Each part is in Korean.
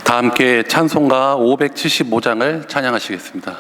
다 함께 찬송가 575장을 찬양하시겠습니다.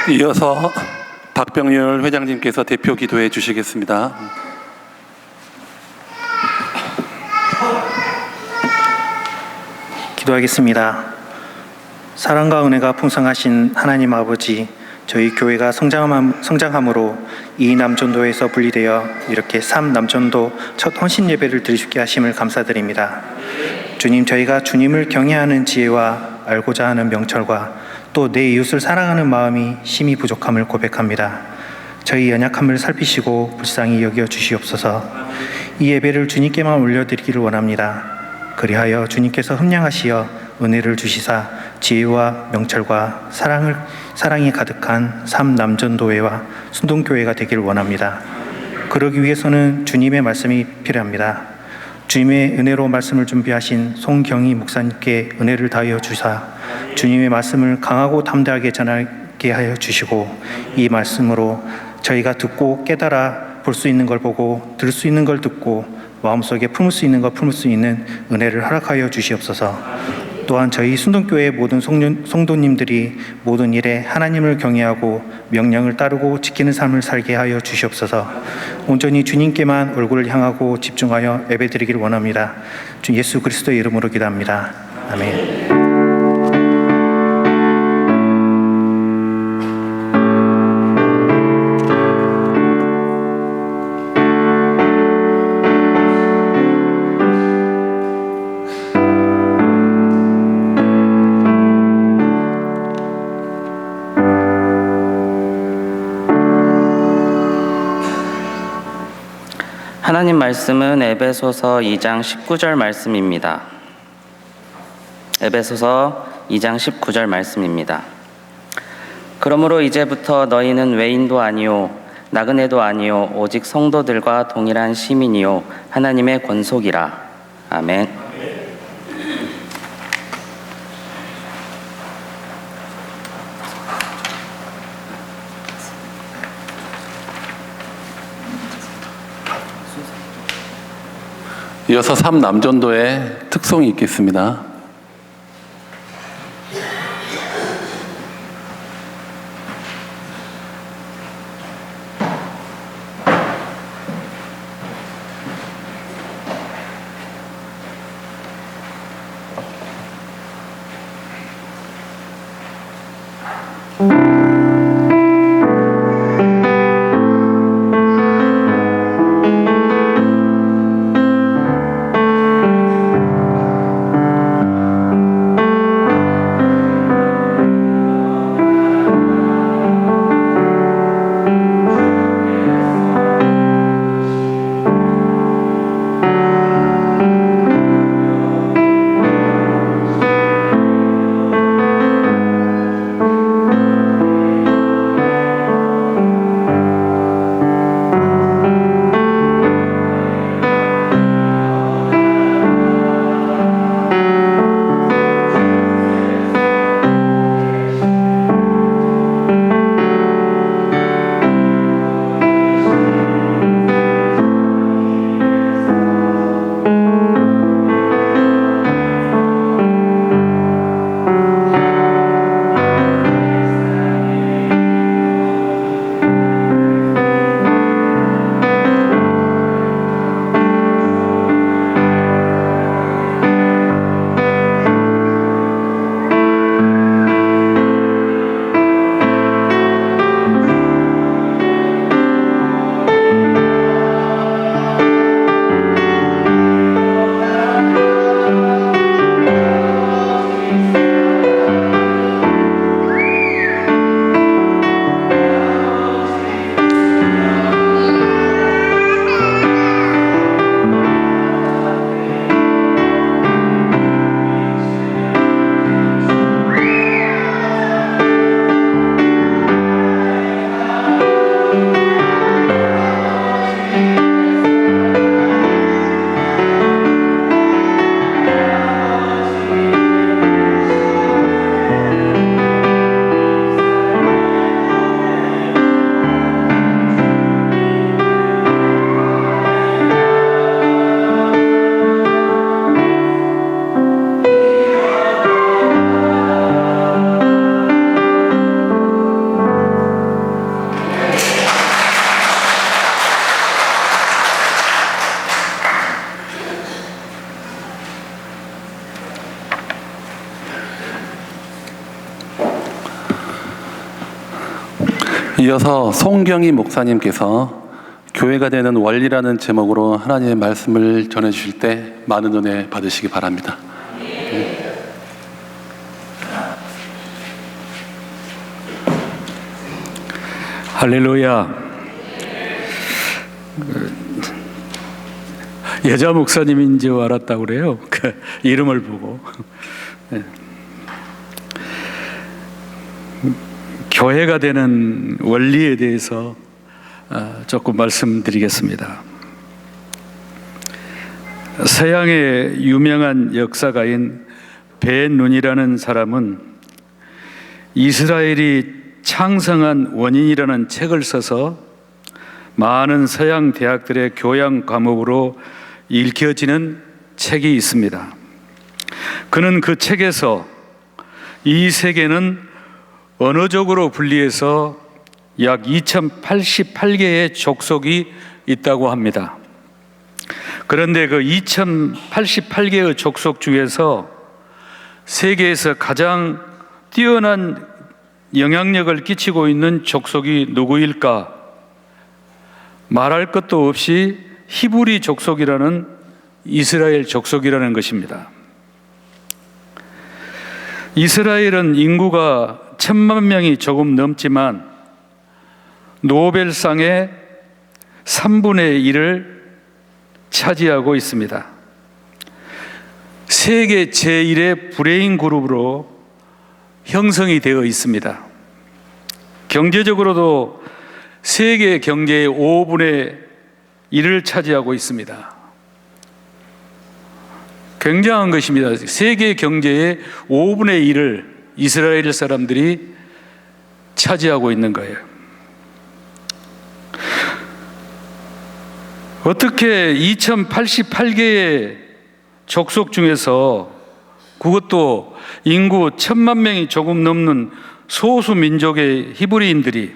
이어서 박병렬 회장님께서 대표 기도해 주시겠습니다. 기도하겠습니다. 사랑과 은혜가 풍성하신 하나님 아버지, 저희 교회가 성장함으로 이 남전도에서 분리되어 이렇게 3남전도 첫 헌신 예배를 드리게 하심을 감사드립니다. 주님, 저희가 주님을 경외하는 지혜와 알고자 하는 명철과 또 내 이웃을 사랑하는 마음이 심히 부족함을 고백합니다. 저희 연약함을 살피시고 불쌍히 여겨 주시옵소서. 이 예배를 주님께만 올려드리기를 원합니다. 그리하여 주님께서 흠량하시어 은혜를 주시사 지혜와 명철과 사랑이 가득한 3남전도회와 순동교회가 되길 원합니다. 그러기 위해서는 주님의 말씀이 필요합니다. 주님의 은혜로 말씀을 준비하신 송경희 목사님께 은혜를 다하여 주사 주님의 말씀을 강하고 담대하게 전하게 하여 주시고, 이 말씀으로 저희가 듣고 깨달아 볼 수 있는 걸 보고 들을 수 있는 걸 듣고 마음속에 품을 수 있는 걸 품을 수 있는 은혜를 허락하여 주시옵소서. 또한 저희 순동교회 모든 성도님들이 모든 일에 하나님을 경외하고 명령을 따르고 지키는 삶을 살게 하여 주시옵소서. 온전히 주님께만 얼굴을 향하고 집중하여 예배드리길 원합니다. 주 예수 그리스도의 이름으로 기도합니다. 아멘. 하나님 말씀은 에베소서 2장 19절 말씀입니다. 에베소서 2장 19절 말씀입니다. 그러므로 이제부터 너희는 외인도 아니요 나그네도 아니요 오직 성도들과 동일한 시민이요 하나님의 권속이라. 아멘. 이어서 3남전도의 특송이 있겠습니다. 이어서 송경희 목사님께서 교회가 되는 원리라는 제목으로 하나님의 말씀을 전해주실 때 많은 은혜 받으시기 바랍니다. 할렐루야. 여자 목사님인 줄 알았다고 그래요. 그 이름을 보고. 교회가 되는 원리에 대해서 조금 말씀드리겠습니다. 서양의 유명한 역사가인 벤 룬이라는 사람은 이스라엘이 창성한 원인이라는 책을 써서 많은 서양 대학들의 교양 과목으로 읽혀지는 책이 있습니다. 그는 그 책에서 이 세계는 언어적으로 분리해서 약 2088개의 족속이 있다고 합니다. 그런데 그 2088개의 족속 중에서 세계에서 가장 뛰어난 영향력을 끼치고 있는 족속이 누구일까? 말할 것도 없이 히브리 족속이라는 이스라엘 족속이라는 것입니다. 이스라엘은 인구가 1000만 명이 조금 넘지만 노벨상의 3분의 1을 차지하고 있습니다. 세계 제1의 브레인 그룹으로 형성이 되어 있습니다. 경제적으로도 세계 경제의 5분의 1을 차지하고 있습니다. 굉장한 것입니다. 세계 경제의 5분의 1을 이스라엘 사람들이 차지하고 있는 거예요. 어떻게 2088개의 족속 중에서 그것도 인구 1000만 명이 조금 넘는 소수 민족의 히브리인들이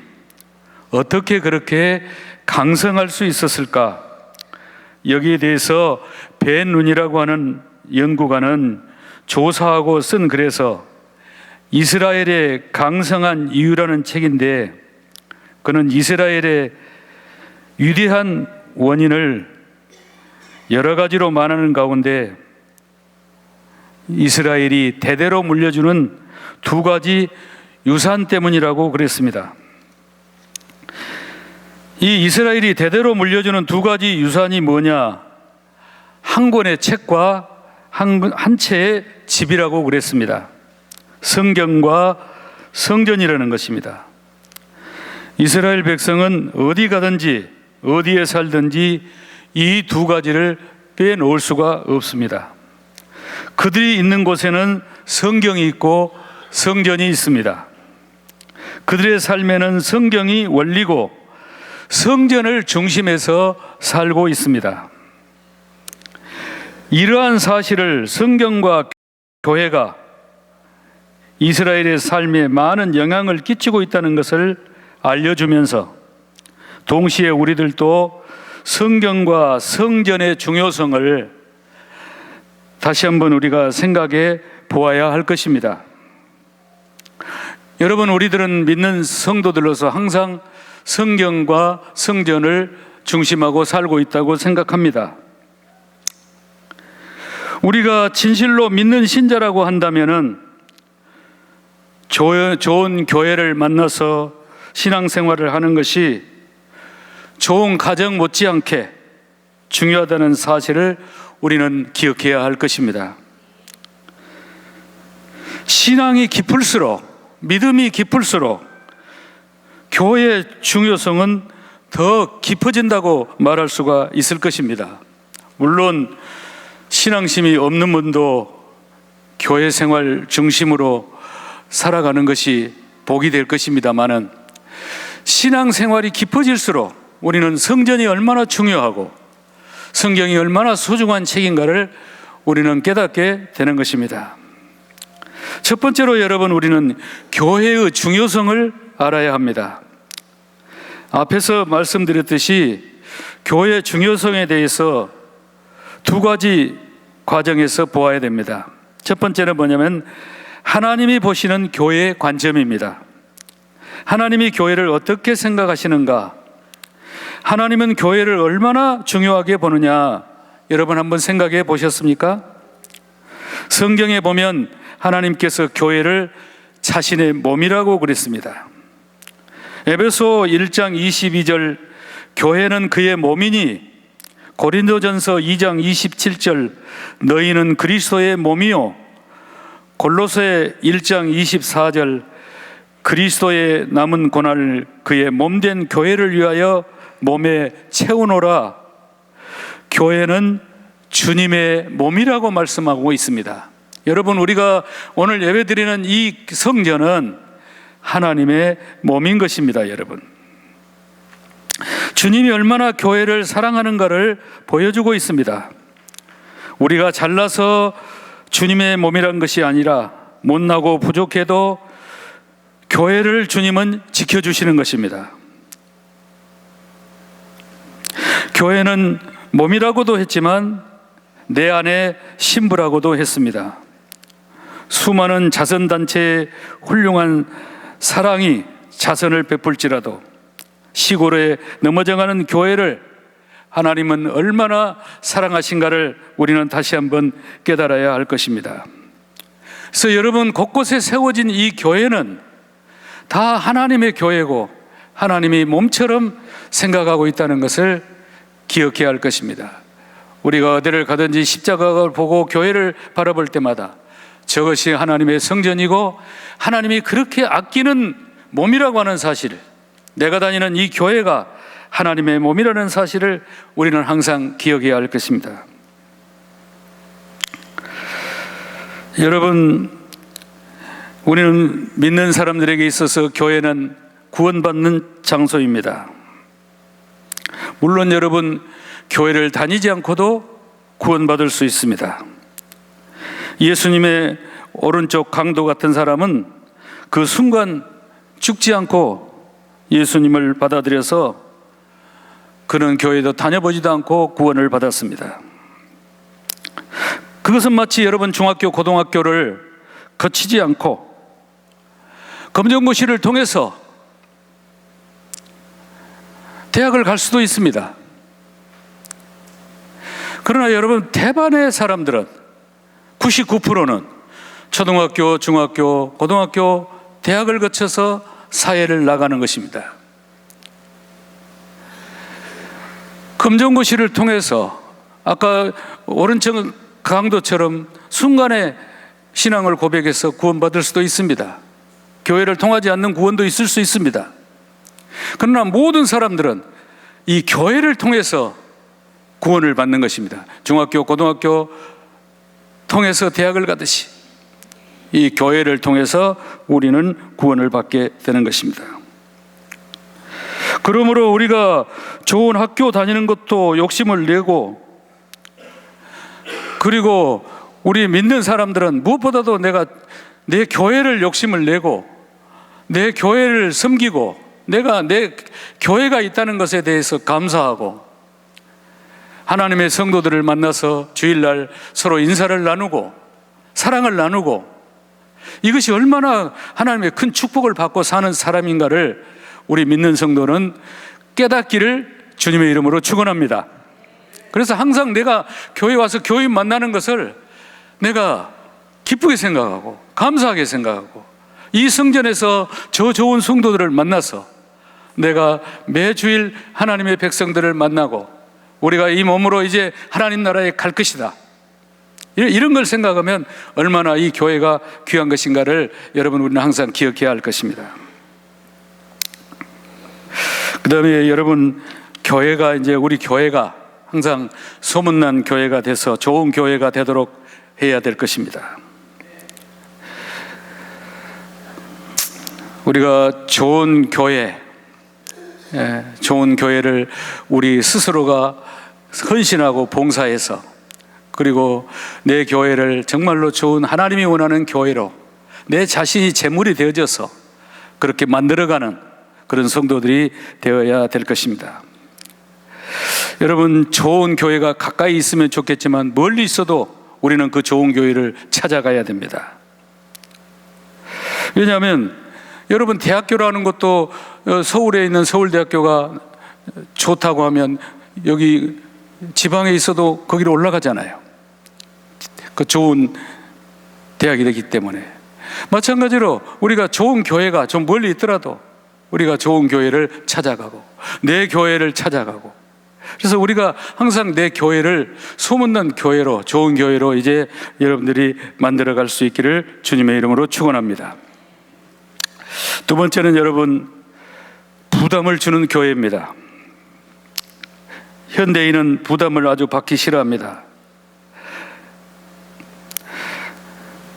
어떻게 그렇게 강성할 수 있었을까? 여기에 대해서 벤눈이라고 하는 연구가는 조사하고 쓴 글에서 이스라엘의 강성한 이유라는 책인데, 그는 이스라엘의 위대한 원인을 여러 가지로 말하는 가운데 이스라엘이 대대로 물려주는 두 가지 유산 때문이라고 그랬습니다. 이 이스라엘이 대대로 물려주는 두 가지 유산이 뭐냐? 한 권의 책과 한 채의 집이라고 그랬습니다. 성경과 성전이라는 것입니다. 이스라엘 백성은 어디 가든지 어디에 살든지 이 두 가지를 빼놓을 수가 없습니다. 그들이 있는 곳에는 성경이 있고 성전이 있습니다. 그들의 삶에는 성경이 원리고 성전을 중심에서 살고 있습니다. 이러한 사실을 성경과 교회가 이스라엘의 삶에 많은 영향을 끼치고 있다는 것을 알려주면서 동시에 우리들도 성경과 성전의 중요성을 다시 한번 우리가 생각해 보아야 할 것입니다. 여러분, 우리들은 믿는 성도들로서 항상 성경과 성전을 중심하고 살고 있다고 생각합니다. 우리가 진실로 믿는 신자라고 한다면은 좋은 교회를 만나서 신앙생활을 하는 것이 좋은 가정 못지않게 중요하다는 사실을 우리는 기억해야 할 것입니다. 신앙이 깊을수록, 믿음이 깊을수록 교회의 중요성은 더 깊어진다고 말할 수가 있을 것입니다. 물론 신앙심이 없는 분도 교회 생활 중심으로 살아가는 것이 복이 될 것입니다만은, 신앙생활이 깊어질수록 우리는 성전이 얼마나 중요하고 성경이 얼마나 소중한 책인가를 우리는 깨닫게 되는 것입니다. 첫 번째로 여러분, 우리는 교회의 중요성을 알아야 합니다. 앞에서 말씀드렸듯이 교회의 중요성에 대해서 두 가지 과정에서 보아야 됩니다. 첫 번째는 뭐냐면 하나님이 보시는 교회의 관점입니다. 하나님이 교회를 어떻게 생각하시는가? 하나님은 교회를 얼마나 중요하게 보느냐? 여러분 한번 생각해 보셨습니까? 성경에 보면 하나님께서 교회를 자신의 몸이라고 그랬습니다. 에베소 1장 22절 교회는 그의 몸이니, 고린도전서 2장 27절 너희는 그리스도의 몸이요, 골로새 1장 24절 그리스도의 남은 고난을 그의 몸된 교회를 위하여 몸에 채우노라. 교회는 주님의 몸이라고 말씀하고 있습니다. 여러분, 우리가 오늘 예배드리는 이 성전은 하나님의 몸인 것입니다. 여러분, 주님이 얼마나 교회를 사랑하는가를 보여주고 있습니다. 우리가 잘나서 주님의 몸이란 것이 아니라 못나고 부족해도 교회를 주님은 지켜주시는 것입니다. 교회는 몸이라고도 했지만 내 안에 신부라고도 했습니다. 수많은 자선단체의 훌륭한 사랑이 자선을 베풀지라도 시골에 넘어져가는 교회를 하나님은 얼마나 사랑하신가를 우리는 다시 한번 깨달아야 할 것입니다. 그래서 여러분, 곳곳에 세워진 이 교회는 다 하나님의 교회고 하나님이 몸처럼 생각하고 있다는 것을 기억해야 할 것입니다. 우리가 어디를 가든지 십자가를 보고 교회를 바라볼 때마다 저것이 하나님의 성전이고 하나님이 그렇게 아끼는 몸이라고 하는 사실, 내가 다니는 이 교회가 하나님의 몸이라는 사실을 우리는 항상 기억해야 할 것입니다. 여러분, 우리는 믿는 사람들에게 있어서 교회는 구원받는 장소입니다. 물론 여러분, 교회를 다니지 않고도 구원받을 수 있습니다. 예수님의 오른쪽 강도 같은 사람은 그 순간 죽지 않고 예수님을 받아들여서 그는 교회도 다녀보지도 않고 구원을 받았습니다. 그것은 마치 여러분 중학교, 고등학교를 거치지 않고 검정고시를 통해서 대학을 갈 수도 있습니다. 그러나 여러분, 대반의 사람들은 99%는 초등학교, 중학교, 고등학교, 대학을 거쳐서 사회를 나가는 것입니다. 검정고시를 통해서 아까 오른쪽 강도처럼 순간에 신앙을 고백해서 구원받을 수도 있습니다. 교회를 통하지 않는 구원도 있을 수 있습니다. 그러나 모든 사람들은 이 교회를 통해서 구원을 받는 것입니다. 중학교, 고등학교 통해서 대학을 가듯이 이 교회를 통해서 우리는 구원을 받게 되는 것입니다. 그러므로 우리가 좋은 학교 다니는 것도 욕심을 내고, 그리고 우리 믿는 사람들은 무엇보다도 내가 내 교회를 욕심을 내고 내 교회를 섬기고 내가 내 교회가 있다는 것에 대해서 감사하고 하나님의 성도들을 만나서 주일날 서로 인사를 나누고 사랑을 나누고, 이것이 얼마나 하나님의 큰 축복을 받고 사는 사람인가를 우리 믿는 성도는 깨닫기를 주님의 이름으로 축원합니다. 그래서 항상 내가 교회 와서 교인 만나는 것을 내가 기쁘게 생각하고 감사하게 생각하고, 이 성전에서 저 좋은 성도들을 만나서 내가 매주일 하나님의 백성들을 만나고 우리가 이 몸으로 이제 하나님 나라에 갈 것이다, 이런 걸 생각하면 얼마나 이 교회가 귀한 것인가를 여러분, 우리는 항상 기억해야 할 것입니다. 그 다음에 여러분, 교회가 이제 우리 교회가 항상 소문난 교회가 돼서 좋은 교회가 되도록 해야 될 것입니다. 우리가 좋은 교회, 좋은 교회를 우리 스스로가 헌신하고 봉사해서, 그리고 내 교회를 정말로 좋은 하나님이 원하는 교회로 내 자신이 제물이 되어져서 그렇게 만들어가는 그런 성도들이 되어야 될 것입니다. 여러분, 좋은 교회가 가까이 있으면 좋겠지만 멀리 있어도 우리는 그 좋은 교회를 찾아가야 됩니다. 왜냐하면 여러분, 대학교라는 것도 서울에 있는 서울대학교가 좋다고 하면 여기 지방에 있어도 거기로 올라가잖아요. 그 좋은 대학이 되기 때문에. 마찬가지로 우리가 좋은 교회가 좀 멀리 있더라도 우리가 좋은 교회를 찾아가고 내 교회를 찾아가고, 그래서 우리가 항상 내 교회를 소문난 교회로, 좋은 교회로 이제 여러분들이 만들어갈 수 있기를 주님의 이름으로 축원합니다. 두 번째는 여러분, 부담을 주는 교회입니다. 현대인은 부담을 아주 받기 싫어합니다.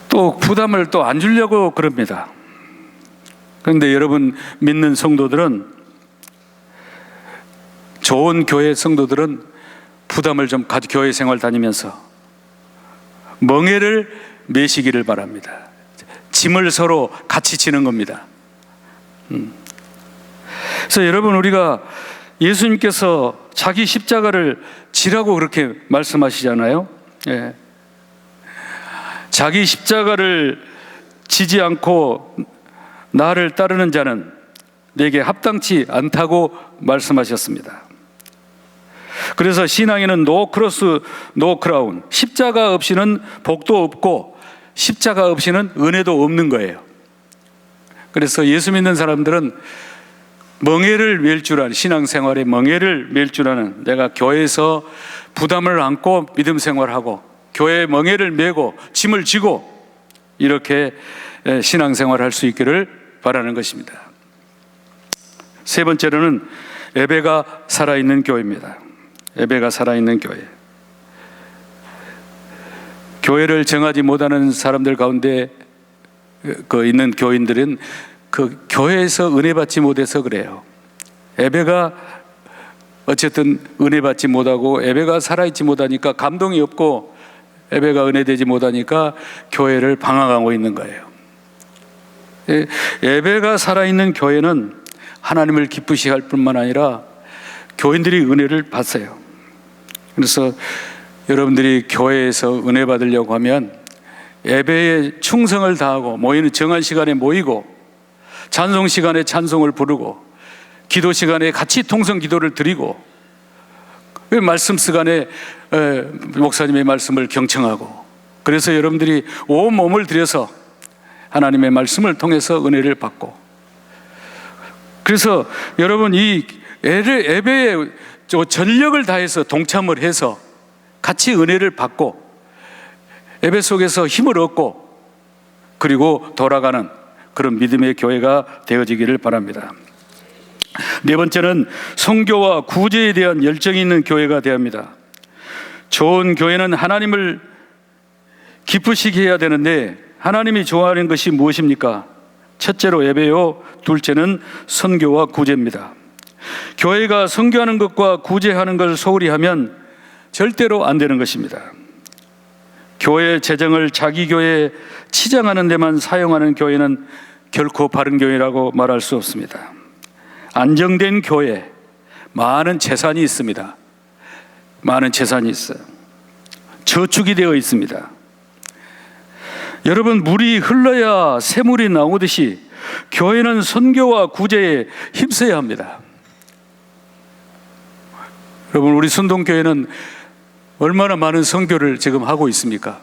또 부담을 또 안 주려고 그럽니다. 그런데 여러분, 믿는 성도들은 좋은 교회 성도들은 부담을 좀 가지고 교회 생활 다니면서 멍에를 메시기를 바랍니다. 짐을 서로 같이 지는 겁니다. 그래서 여러분, 우리가 예수님께서 자기 십자가를 지라고 그렇게 말씀하시잖아요. 예. 자기 십자가를 지지 않고 나를 따르는 자는 내게 합당치 않다고 말씀하셨습니다. 그래서 신앙에는 노 크로스 노 크라운, 십자가 없이는 복도 없고 십자가 없이는 은혜도 없는 거예요. 그래서 예수 믿는 사람들은 멍에를 맬 줄 아는, 신앙생활에 멍에를 맬 줄 아는, 내가 교회에서 부담을 안고 믿음 생활하고 교회에 멍에를 메고 짐을 지고 이렇게 신앙생활을 할 수 있기를 바라는 것입니다. 세 번째로는 예배가 살아있는 교회입니다. 예배가 살아있는 교회. 교회를 정하지 못하는 사람들 가운데 있는 교인들은 그 교회에서 은혜 받지 못해서 그래요. 예배가 어쨌든 은혜 받지 못하고 예배가 살아있지 못하니까 감동이 없고 예배가 은혜되지 못하니까 교회를 방황하고 있는 거예요. 예배가 살아있는 교회는 하나님을 기쁘시게 할 뿐만 아니라 교인들이 은혜를 받아요. 그래서 여러분들이 교회에서 은혜 받으려고 하면 예배에 충성을 다하고 모이는 정한 시간에 모이고 찬송 시간에 찬송을 부르고 기도 시간에 같이 통성 기도를 드리고 말씀 시간에 목사님의 말씀을 경청하고, 그래서 여러분들이 온 몸을 들여서 하나님의 말씀을 통해서 은혜를 받고, 그래서 여러분 이 예배에 전력을 다해서 동참을 해서 같이 은혜를 받고 예배 속에서 힘을 얻고 그리고 돌아가는 그런 믿음의 교회가 되어지기를 바랍니다. 네 번째는 선교와 구제에 대한 열정이 있는 교회가 되어야 합니다. 좋은 교회는 하나님을 기쁘시게 해야 되는데 하나님이 좋아하는 것이 무엇입니까? 첫째로 예배요, 둘째는 선교와 구제입니다. 교회가 선교하는 것과 구제하는 것을 소홀히 하면 절대로 안 되는 것입니다. 교회 재정을 자기 교회에 치장하는 데만 사용하는 교회는 결코 바른 교회라고 말할 수 없습니다. 안정된 교회, 많은 재산이 있습니다. 많은 재산이 있어요. 저축이 되어 있습니다. 여러분, 물이 흘러야 샘물이 나오듯이 교회는 선교와 구제에 힘써야 합니다. 여러분, 우리 순동교회는 얼마나 많은 선교를 지금 하고 있습니까?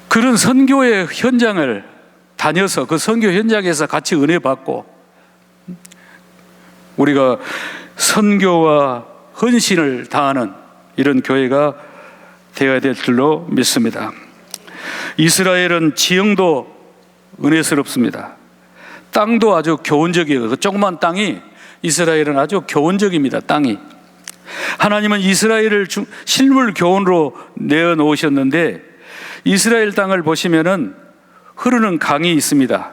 그런 선교의 현장을 다녀서 그 선교 현장에서 같이 은혜 받고 우리가 선교와 헌신을 다하는 이런 교회가 되어야 될 줄로 믿습니다. 이스라엘은 지형도 은혜스럽습니다. 땅도 아주 교훈적이에요. 그 조그만 땅이, 이스라엘은 아주 교훈적입니다. 땅이. 하나님은 이스라엘을 실물 교훈으로 내어놓으셨는데 이스라엘 땅을 보시면은 흐르는 강이 있습니다.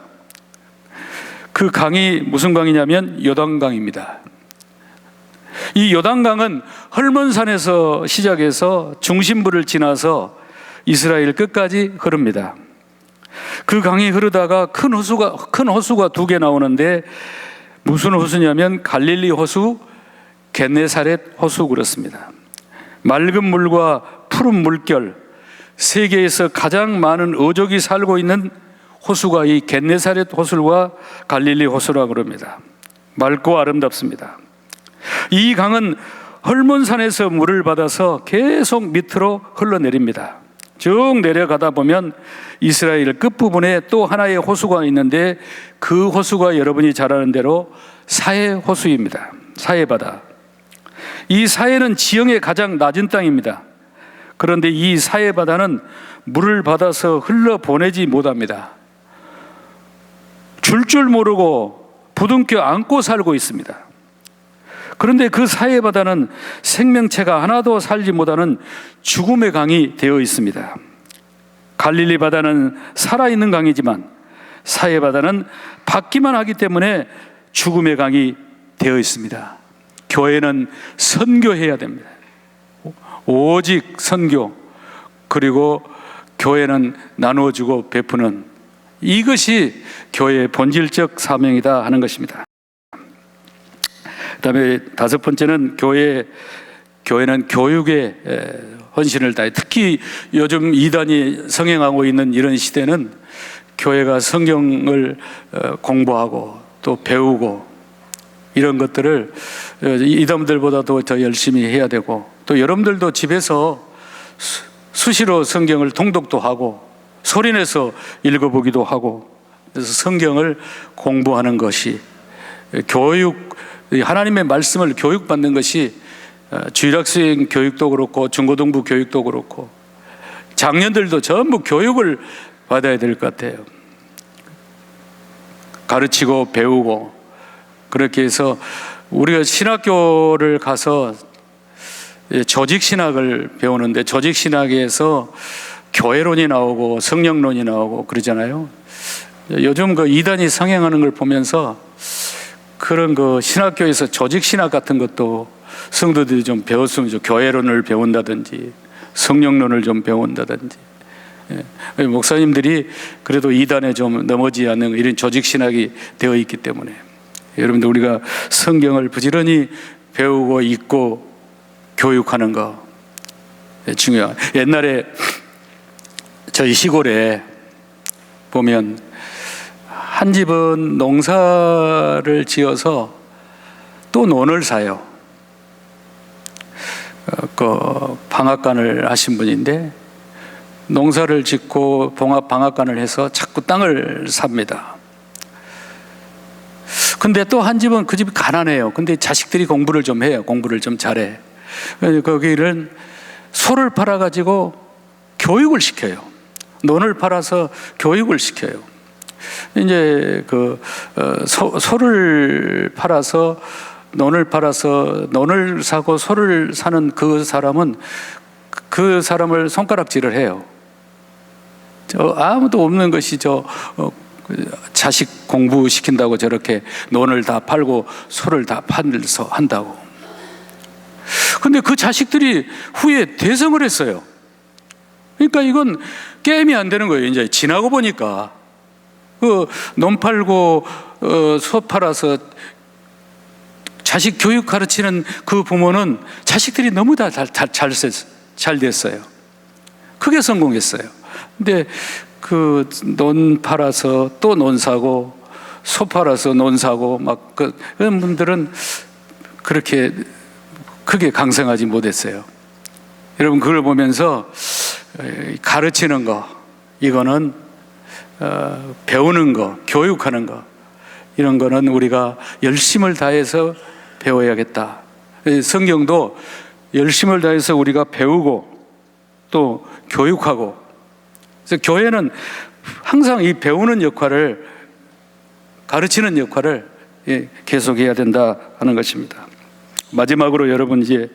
그 강이 무슨 강이냐면 요단강입니다. 이 요단강은 헐몬산에서 시작해서 중심부를 지나서 이스라엘 끝까지 흐릅니다. 그 강이 흐르다가 큰 호수가 두 개 나오는데 무슨 호수냐면 갈릴리 호수, 겟네사렛 호수 그렇습니다. 맑은 물과 푸른 물결, 세계에서 가장 많은 어족이 살고 있는 호수가 이 겟네사렛 호수와 갈릴리 호수라 그럽니다. 맑고 아름답습니다. 이 강은 헐몬산에서 물을 받아서 계속 밑으로 흘러내립니다. 쭉 내려가다 보면 이스라엘 끝부분에 또 하나의 호수가 있는데 그 호수가 여러분이 잘 아는 대로 사해 호수입니다. 사해바다. 이 사해는 지형의 가장 낮은 땅입니다. 그런데 이 사해바다는 물을 받아서 흘러보내지 못합니다. 줄 모르고 부둥켜 안고 살고 있습니다. 그런데 그 사해바다는 생명체가 하나도 살지 못하는 죽음의 강이 되어 있습니다. 갈릴리 바다는 살아있는 강이지만 사해바다는 받기만 하기 때문에 죽음의 강이 되어 있습니다. 교회는 선교해야 됩니다. 오직 선교, 그리고 교회는 나누어주고 베푸는, 이것이 교회의 본질적 사명이다 하는 것입니다. 그다음에 다섯 번째는 교회는 교육에 헌신을 다해, 특히 요즘 이단이 성행하고 있는 이런 시대는 교회가 성경을 공부하고 또 배우고 이런 것들을 이단들보다도 더 열심히 해야 되고, 또 여러분들도 집에서 수시로 성경을 통독도 하고 소리내서 읽어보기도 하고, 그래서 성경을 공부하는 것이 교육, 하나님의 말씀을 교육받는 것이 주일학생 교육도 그렇고 중고등부 교육도 그렇고 장년들도 전부 교육을 받아야 될 것 같아요. 가르치고 배우고, 그렇게 해서 우리가 신학교를 가서 조직신학을 배우는데, 조직신학에서 교회론이 나오고 성령론이 나오고 그러잖아요. 요즘 그 이단이 성행하는 걸 보면서 그런 그 신학교에서 조직신학 같은 것도 성도들이 좀 배웠으면 좋겠어요. 교회론을 배운다든지 성령론을 좀 배운다든지. 목사님들이 그래도 이단에 좀 넘어지지 않는 이런 조직신학이 되어 있기 때문에 여러분들, 우리가 성경을 부지런히 배우고 읽고 교육하는 거 중요해요. 옛날에 저희 시골에 보면 한 집은 농사를 지어서 또 논을 사요. 그 방앗간을 하신 분인데 농사를 짓고 방앗간을 해서 자꾸 땅을 삽니다. 근데 또 한 집은 그 집이 가난해요. 근데 자식들이 공부를 좀 해요. 공부를 좀 잘해. 거기는 소를 팔아가지고 교육을 시켜요. 논을 팔아서 교육을 시켜요. 이제 소를 팔아서 논을 사고 소를 사는 그 사람은 그 사람을 손가락질을 해요. 아무도 없는 것이 자식 공부시킨다고 저렇게 논을 다 팔고 소를 다 팔면서 한다고. 근데 그 자식들이 후에 대성을 했어요. 그러니까 이건 게임이 안 되는 거예요. 이제 지나고 보니까 논 팔고 소 팔아서 자식 교육 가르치는 그 부모는 자식들이 너무 다 잘 됐어요. 크게 성공했어요. 근데 그 논 팔아서 또 논 사고 소 팔아서 논 사고 막 그런 분들은 그렇게 크게 강성하지 못했어요. 여러분, 그걸 보면서 가르치는 거, 이거는 배우는 거, 교육하는 거, 이런 거는 우리가 열심을 다해서 배워야겠다. 성경도 열심을 다해서 우리가 배우고 또 교육하고, 그래서 교회는 항상 이 배우는 역할을, 가르치는 역할을 계속해야 된다 하는 것입니다. 마지막으로 여러분, 이제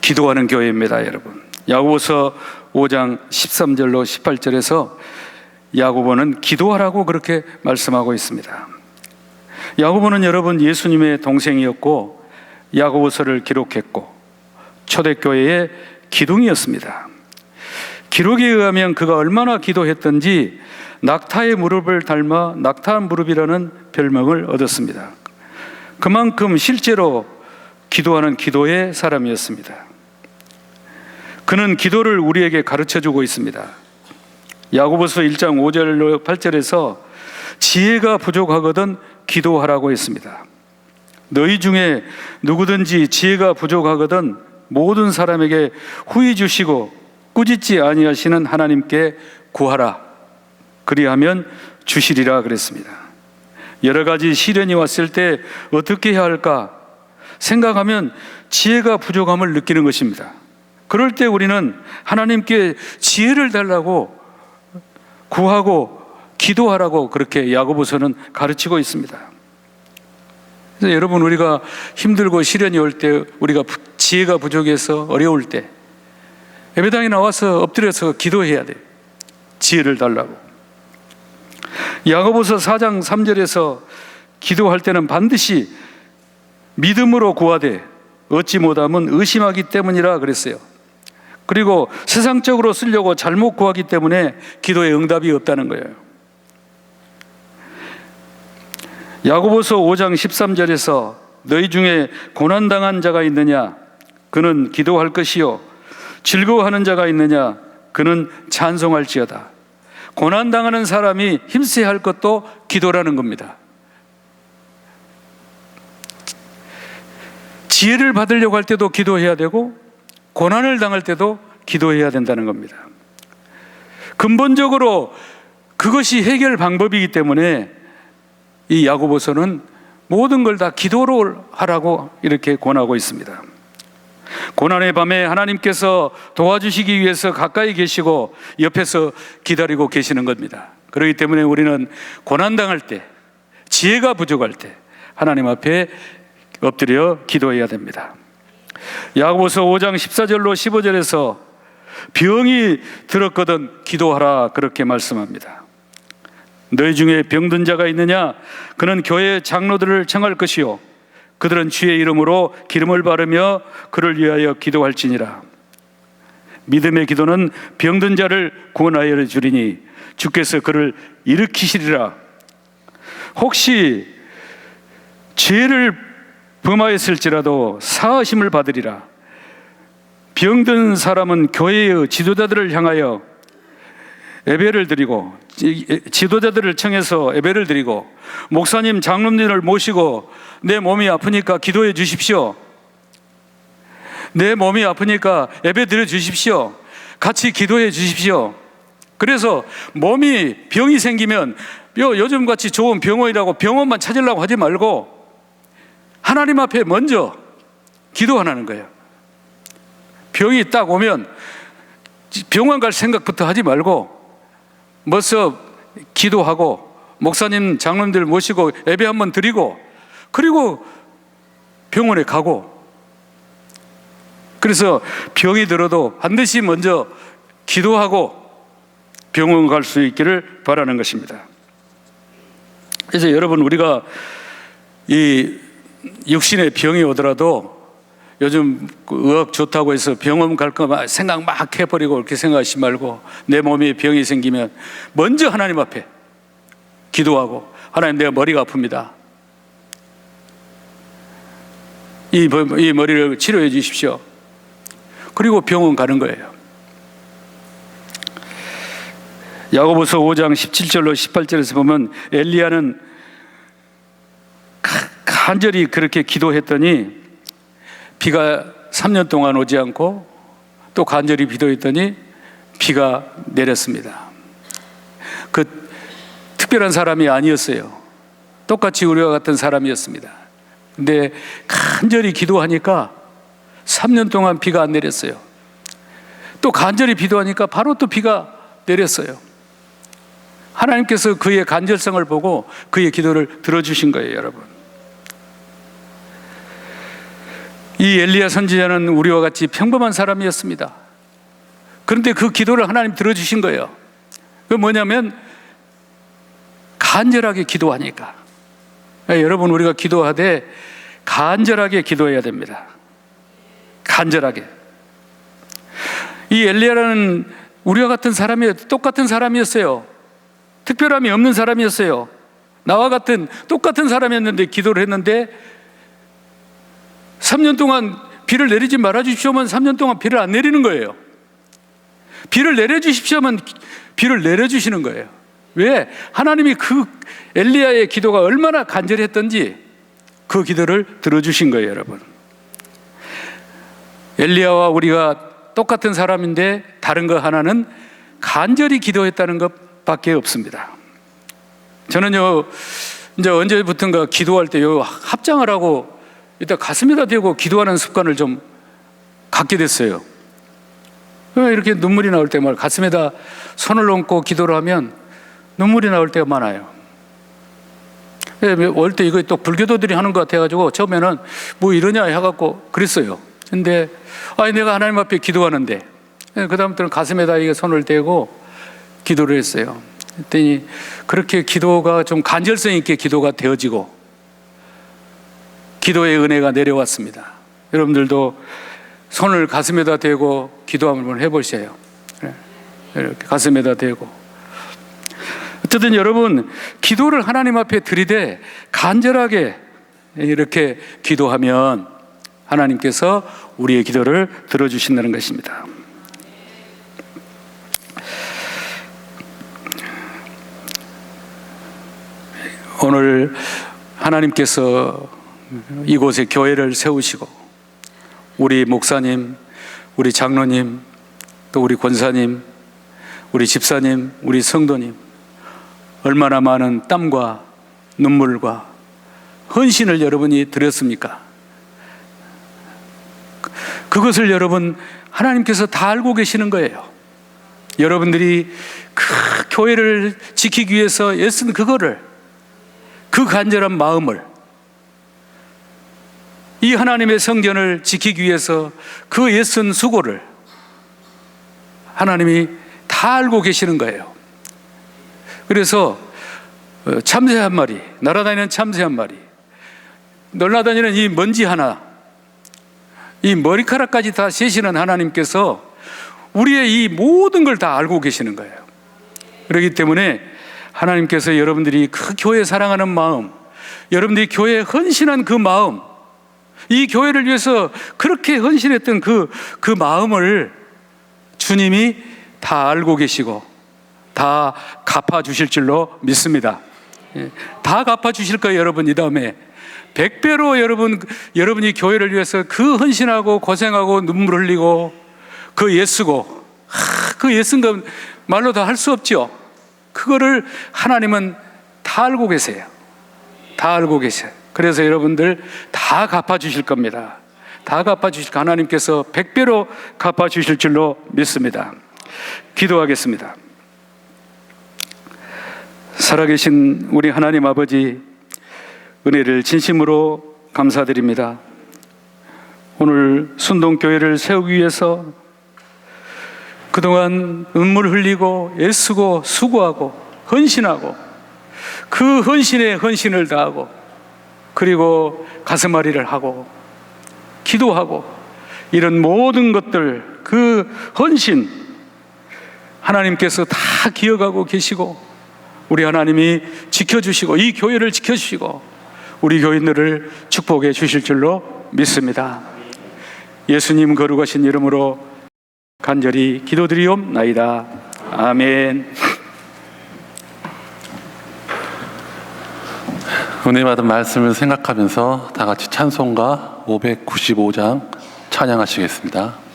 기도하는 교회입니다. 여러분, 야고보서 5장 13절로 18절에서 야고보는 기도하라고 그렇게 말씀하고 있습니다. 야고보는 여러분 예수님의 동생이었고 야고보서를 기록했고 초대교회의 기둥이었습니다. 기록에 의하면 그가 얼마나 기도했던지 낙타의 무릎을 닮아 낙타 무릎이라는 별명을 얻었습니다. 그만큼 실제로 기도하는 기도의 사람이었습니다. 그는 기도를 우리에게 가르쳐주고 있습니다. 야고보서 1장 5절로 8절에서 지혜가 부족하거든 기도하라고 했습니다. 너희 중에 누구든지 지혜가 부족하거든 모든 사람에게 후히 주시고 꾸짖지 아니하시는 하나님께 구하라. 그리하면 주시리라 그랬습니다. 여러 가지 시련이 왔을 때 어떻게 해야 할까 생각하면 지혜가 부족함을 느끼는 것입니다. 그럴 때 우리는 하나님께 지혜를 달라고 구하고 기도하라고 그렇게 야고보서는 가르치고 있습니다. 그래서 여러분, 우리가 힘들고 시련이 올 때, 우리가 지혜가 부족해서 어려울 때 예배당에 나와서 엎드려서 기도해야 돼요. 지혜를 달라고. 야고보서 4장 3절에서 기도할 때는 반드시 믿음으로 구하되 얻지 못하면 의심하기 때문이라 그랬어요. 그리고 세상적으로 쓰려고 잘못 구하기 때문에 기도에 응답이 없다는 거예요. 야고보서 5장 13절에서 너희 중에 고난당한 자가 있느냐 그는 기도할 것이요 즐거워하는 자가 있느냐 그는 찬송할지어다. 고난당하는 사람이 힘써야 할 것도 기도라는 겁니다. 지혜를 받으려고 할 때도 기도해야 되고 고난을 당할 때도 기도해야 된다는 겁니다. 근본적으로 그것이 해결 방법이기 때문에 이 야고보서는 모든 걸 다 기도로 하라고 이렇게 권하고 있습니다. 고난의 밤에 하나님께서 도와주시기 위해서 가까이 계시고 옆에서 기다리고 계시는 겁니다. 그렇기 때문에 우리는 고난당할 때, 지혜가 부족할 때 하나님 앞에 엎드려 기도해야 됩니다. 야고보서 5장 14절로 15절에서 병이 들었거든 기도하라 그렇게 말씀합니다. 너희 중에 병든 자가 있느냐 그는 교회 장로들을 청할 것이요 그들은 주의 이름으로 기름을 바르며 그를 위하여 기도할지니라. 믿음의 기도는 병든 자를 구원하여 주리니 주께서 그를 일으키시리라. 혹시 죄를 범하였을지라도 사하심을 받으리라. 병든 사람은 교회의 지도자들을 향하여 예배를 드리고 지도자들을 청해서 예배를 드리고 목사님 장로님을 모시고 내 몸이 아프니까 기도해 주십시오. 내 몸이 아프니까 예배 드려 주십시오. 같이 기도해 주십시오. 그래서 몸이 병이 생기면 요즘같이 좋은 병원이라고 병원만 찾으려고 하지 말고 하나님 앞에 먼저 기도하라는 거예요. 병이 딱 오면 병원 갈 생각부터 하지 말고 먼저 기도하고 목사님 장로님들 모시고 예배 한번 드리고 그리고 병원에 가고, 그래서 병이 들어도 반드시 먼저 기도하고 병원 갈 수 있기를 바라는 것입니다. 그래서 여러분, 우리가 이 육신의 병이 오더라도 요즘 의학 좋다고 해서 병원 갈 거 생각 막 해버리고 그렇게 생각하지 말고 내 몸에 병이 생기면 먼저 하나님 앞에 기도하고, 하나님, 내가 머리가 아픕니다. 이 머리를 치료해 주십시오. 그리고 병원 가는 거예요. 야고보서 5장 17절로 18절에서 보면 엘리야는 간절히 그렇게 기도했더니 비가 3년 동안 오지 않고 또 간절히 기도했더니 비가 내렸습니다. 그 특별한 사람이 아니었어요. 똑같이 우리와 같은 사람이었습니다. 근데 간절히 기도하니까 3년 동안 비가 안 내렸어요. 또 간절히 기도하니까 바로 또 비가 내렸어요. 하나님께서 그의 간절성을 보고 그의 기도를 들어주신 거예요, 여러분. 이 엘리야 선지자는 우리와 같이 평범한 사람이었습니다. 그런데 그 기도를 하나님 들어주신 거예요. 그 뭐냐면 간절하게 기도하니까. 여러분, 우리가 기도하되 간절하게 기도해야 됩니다. 간절하게. 이 엘리야라는 우리와 같은 사람이 똑같은 사람이었어요. 특별함이 없는 사람이었어요. 나와 같은 똑같은 사람이었는데 기도를 했는데 3년 동안 비를 내리지 말아 주십시오면 3년 동안 비를 안 내리는 거예요. 비를 내려 주십시오면 비를 내려 주시는 거예요. 왜? 하나님이 그 엘리야의 기도가 얼마나 간절했던지 그 기도를 들어주신 거예요, 여러분. 엘리야와 우리가 똑같은 사람인데 다른 거 하나는 간절히 기도했다는 것밖에 없습니다. 저는요, 이제 언제부턴가 기도할 때 합장을 하고 이따 가슴에다 대고 기도하는 습관을 좀 갖게 됐어요. 이렇게 눈물이 나올 때 말 가슴에다 손을 얹고 기도를 하면 눈물이 나올 때가 많아요. 올 때 이거 또 불교도들이 하는 것 같아가지고 처음에는 뭐 이러냐 해갖고 그랬어요. 근데 내가 하나님 앞에 기도하는데 그 다음부터는 가슴에다 이게 손을 대고 기도를 했어요. 그랬더니 그렇게 기도가 좀 간절성 있게 기도가 되어지고 기도의 은혜가 내려왔습니다. 여러분들도 손을 가슴에다 대고 기도 한번 해보세요. 이렇게 가슴에다 대고. 어쨌든 여러분, 기도를 하나님 앞에 드리되 간절하게 이렇게 기도하면 하나님께서 우리의 기도를 들어주신다는 것입니다. 오늘 하나님께서 이곳에 교회를 세우시고 우리 목사님, 우리 장로님, 또 우리 권사님, 우리 집사님, 우리 성도님 얼마나 많은 땀과 눈물과 헌신을 여러분이 드렸습니까? 그것을 여러분 하나님께서 다 알고 계시는 거예요. 여러분들이 그 교회를 지키기 위해서 애쓴 그거를, 그 간절한 마음을, 이 하나님의 성전을 지키기 위해서 그 애쓴 수고를 하나님이 다 알고 계시는 거예요. 그래서 참새 한 마리, 날아다니는 참새 한 마리, 날아다니는 이 먼지 하나, 이 머리카락까지 다 세시는 하나님께서 우리의 이 모든 걸 다 알고 계시는 거예요. 그렇기 때문에 하나님께서 여러분들이 그 교회 사랑하는 마음, 여러분들이 교회에 헌신한 그 마음, 이 교회를 위해서 그렇게 헌신했던 그 마음을 주님이 다 알고 계시고 다 갚아주실 줄로 믿습니다. 다 갚아주실 거예요. 여러분, 이 다음에 100배로 여러분이 교회를 위해서 그 헌신하고 고생하고 눈물 흘리고 그 애쓰고, 그 애쓴 건 말로 다 할 수 없죠. 그거를 하나님은 다 알고 계세요. 다 알고 계세요. 그래서 여러분들 다 갚아주실 겁니다. 다 갚아주실, 하나님께서 100배로 갚아주실 줄로 믿습니다. 기도하겠습니다. 살아계신 우리 하나님 아버지, 은혜를 진심으로 감사드립니다. 오늘 순동교회를 세우기 위해서 그동안 눈물 흘리고 애쓰고 수고하고 헌신하고 그 헌신에 헌신을 다하고 그리고 가슴앓이를 하고 기도하고 이런 모든 것들, 그 헌신 하나님께서 다 기억하고 계시고 우리 하나님이 지켜주시고 이 교회를 지켜주시고 우리 교인들을 축복해 주실 줄로 믿습니다. 예수님 거룩하신 이름으로 간절히 기도드리옵나이다. 아멘. 은혜 받은 말씀을 생각하면서 다 같이 찬송가 595장 찬양하시겠습니다.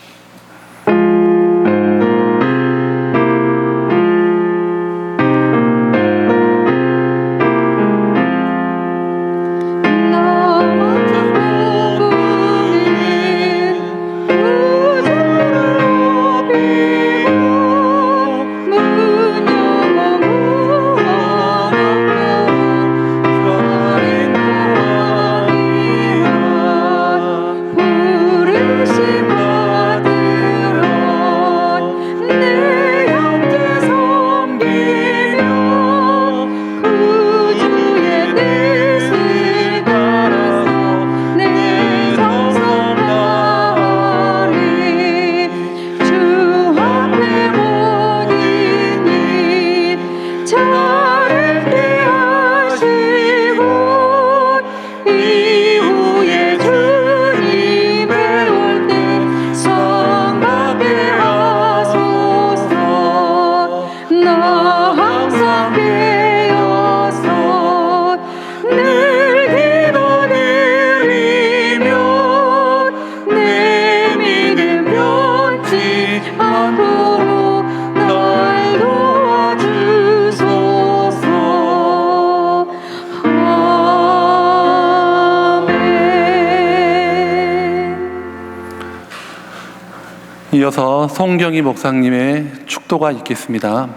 이어서 송경희 목사님의 축도가 있겠습니다.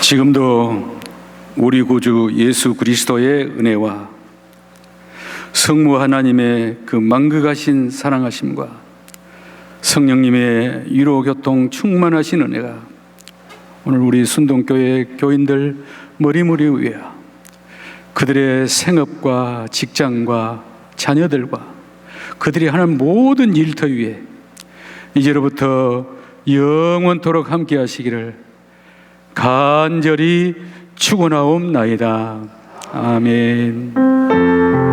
지금도 우리 구주 예수 그리스도의 은혜와 성부 하나님의 그 만극하신 사랑하심과 성령님의 위로 교통 충만하신 은혜가 오늘 우리 순동교회 교인들 머리무리 위에 그들의 생업과 직장과 자녀들과 그들이 하는 모든 일터 위에 이제로부터 영원토록 함께 하시기를 간절히 축원하옵나이다. 아멘.